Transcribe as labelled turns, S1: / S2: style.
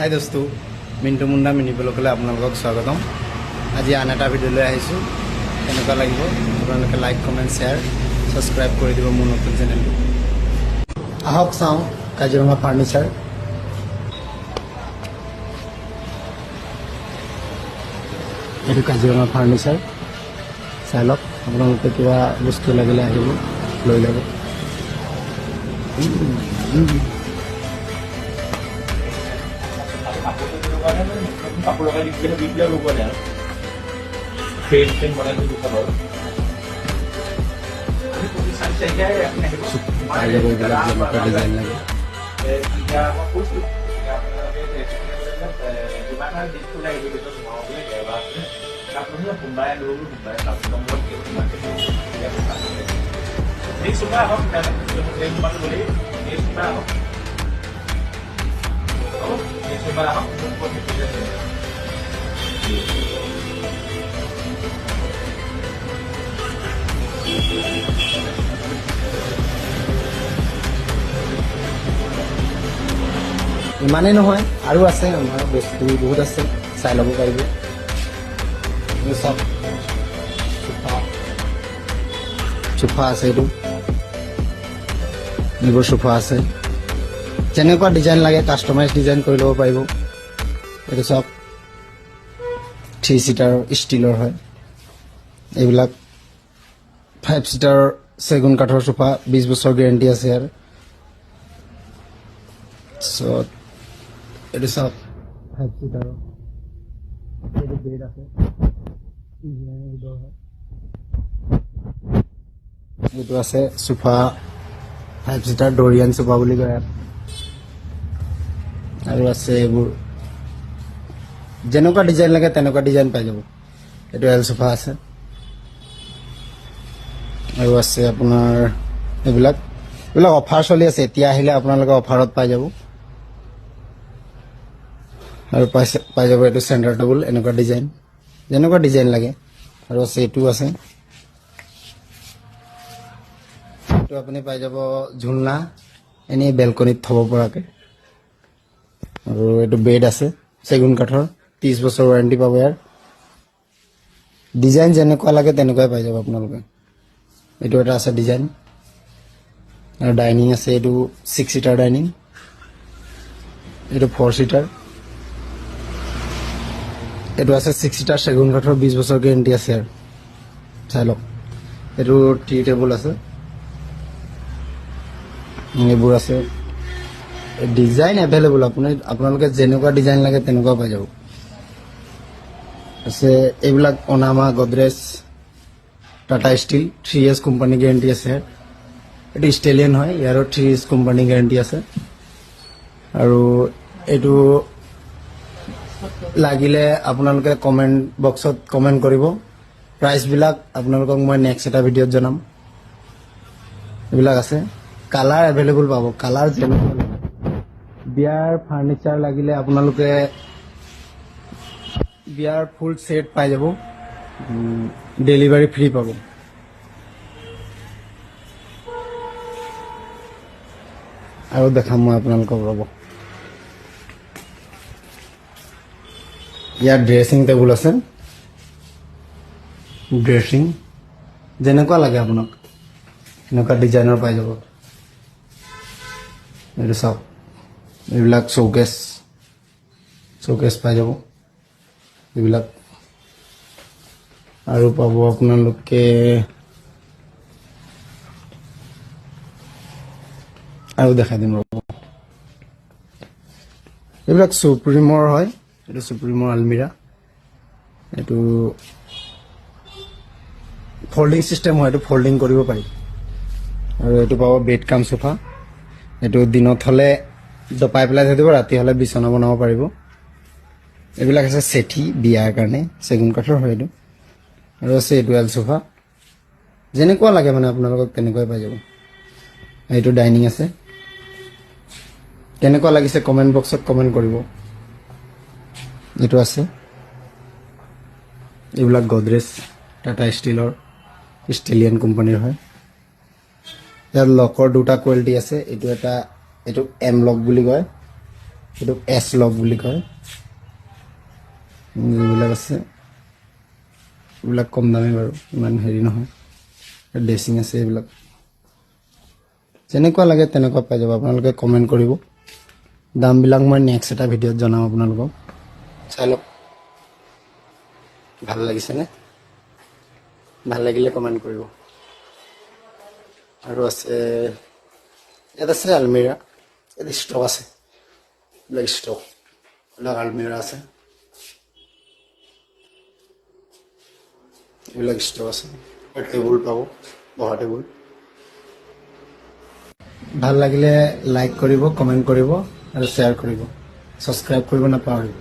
S1: হাই দোস্তু Mintu Munda mini ব্লগলৈ আপোনালোকক স্বাগতম। আজি আন এটা ভিডিঅ'লৈ আহিছোঁ। কেনেকুৱা লাগিব আপোনালোকে লাইক কমেণ্ট শ্বেয়াৰ ছাবস্ক্ৰাইব কৰি দিব মোৰ নতুন চেনেলটো। আহক চাওঁ কাজিৰঙা ফাৰ্নিচাৰ। এইটো কাজিৰঙা ফাৰ্নিচাৰ, চাই লওক। আপোনালোকে কিবা বস্তু লাগিলে আহিব লৈ ল'ব।
S2: কাপোৰ লগাই দিবলৈ বিদ্যা ল'ব নাই ফ্ৰেম ফ্ৰেম বনাই দিব পাৰোঁ।
S1: ডিজাইন লাগে ইমানেই নহয়, আৰু আছে আমাৰ বস্তু বহুত আছে, চাই ল'ব পাৰিব। চব চোফা আছে, এইটো এইবোৰ চোফা আছে। যেনেকুৱা ডিজাইন লাগে কাষ্টমাইজ ডিজাইন কৰি ল'ব পাৰিব। এইটো চব 3 ছিটাৰ ষ্টীলৰ হয়। এইবিলাক 5 ছিটাৰ চেগুন কাঠৰ চোফা, 20 বছৰ গেৰেণ্টি আছে ইয়াৰ। চ' এইটো চব 5 ছিটাৰৰ। এইটো বেড আছে, এইটো আছে চোফা 5 ছিটাৰ ডৰিয়ান চোফা বুলি কয় ইয়াত। আৰু আছে এইবোৰ যেনেকুৱা ডিজাইন লাগে তেনেকুৱা ডিজাইন পাই যাব। এইটো এল চোফা আছে। আৰু আছে আপোনাৰ এইবিলাক অফাৰ চলি আছে। এতিয়া আহিলে আপোনালোকে অফাৰত পাই যাব। আৰু পাই যাব এইটো চেণ্টাৰ টেবুল, এনেকুৱা ডিজাইন, যেনেকুৱা ডিজাইন লাগে। আৰু আছে এইটো আছে, এইটো আপুনি পাই যাব ঝুলনা, এনেই বেলকনিত থ'ব পৰাকৈ। আৰু এইটো বেড আছে চেগুন কাঠৰ, 30 বছৰ ৱাৰেণ্টি পাব ইয়াৰ। ডিজাইন যেনেকুৱা লাগে তেনেকুৱাই পাই যাব আপোনালোকে। এইটো এটা আছে ডিজাইন। আৰু ডাইনিং আছে, এইটো 6 ছিটাৰ ডাইনিং, এইটো 4 ছিটাৰ। এইটো আছে 6 ছিটাৰ চেগুন কাঠৰ, 20 বছৰ গেৰেণ্টি আছে আৰু চাই লওক। এইটো টি টেবুল আছে, এইবোৰ আছে। ডিজাইন এভেইলেবল, আপোনালোকে যেনেকুৱা ডিজাইন লাগে তেনেকুৱা পাই যাব। আছে এইবিলাক অনামা, Godrej, Tata steel, 3 years company guarantee আছে। এইটো ষ্টেলিয়ান হয়, ইয়াৰো 3 years কোম্পানী গেৰেণ্টি আছে। আৰু এইটো লাগিলে আপোনালোকে কমেণ্ট বক্সত কমেণ্ট কৰিব। প্ৰাইচবিলাক আপোনালোকক মই নেক্সট এটা ভিডিঅ'ত জনাম। এইবিলাক আছে, কালাৰ এভেইলেবল পাব, কালাৰ যেনেকুৱা লাগে। বিয়াৰ ফাৰ্নিচাৰ লাগিলে আপোনালোকে বিয়াৰ ফুল ছেট পাই যাব, ডেলিভাৰী ফ্ৰী পাব। আৰু দেখাম মই আপোনালোকক, ৰ'ব। ইয়াত ড্ৰেছিং টেবুল আছে, ড্ৰেছিং যেনেকুৱা লাগে আপোনাক এনেকুৱা ডিজাইনৰ পাই যাব। এইটো চাওক, এইবিলাক চৌকেছ পাই যাব এইবিলাক। আৰু পাব আপোনালোকে আৰু দেখাই দিম ৰ'ব। এইবিলাক চুপ্ৰিমৰ হয়, এইটো চুপ্ৰিমৰ আলমিৰা। এইটো ফল্ডিং চিষ্টেম হয়, এইটো ফল্ডিং কৰিব পাৰি। আৰু এইটো পাব বেড কাম চোফা। এইটো দিনত হ'লে জপাই পেলাই থৈ দিব, ৰাতি হ'লে বিচনা বনাব পাৰিব। এইবিলাক আছে চেঠি, বিয়াৰ কাৰণে চেগুন কাঠৰ হয় এইটো। আৰু আছে এইটো এল চোফা, যেনেকুৱা লাগে মানে আপোনালোকক তেনেকুৱাই পাই যাব। এইটো ডাইনিং আছে, কেনেকুৱা লাগিছে কমেণ্ট বক্সত কমেণ্ট কৰিব। এইটো আছে, এইবিলাক গডৰেজ টাটা ষ্টীলৰ, ষ্টেলিয়ান কোম্পানীৰ হয়। ইয়াত লকৰ দুটা কোৱালিটি আছে, এইটো এম লক বুলি কয়, এইটো এছ লক বুলি কয়। যিবিলাক আছে এইবিলাক কম দামী বাৰু, ইমান হেৰি নহয়। ড্ৰেছিং আছে এইবিলাক, যেনেকুৱা লাগে তেনেকুৱা পাই যাব। আপোনালোকে কমেণ্ট কৰিব, দামবিলাক মই নেক্সট এটা ভিডিঅ'ত জনাম আপোনালোকক। চাই লওক ভাল লাগিছেনে? ভাল লাগিলে কমেণ্ট কৰিব। আৰু আছে ইয়াত আছে আলমিৰা, ইয়াত ষ্টক আছে, এইবিলাক ষ্টক, এইবিলাক আলমিৰা আছে, এইবিলাক ষ্টক আছে। টেবুল পাব, বহা টেবুল। ভাল লাগিলে লাইক কৰিব, কমেণ্ট কৰিব আৰু শ্বেয়াৰ কৰিব, ছাবস্ক্ৰাইব কৰিব নাপাহৰিব।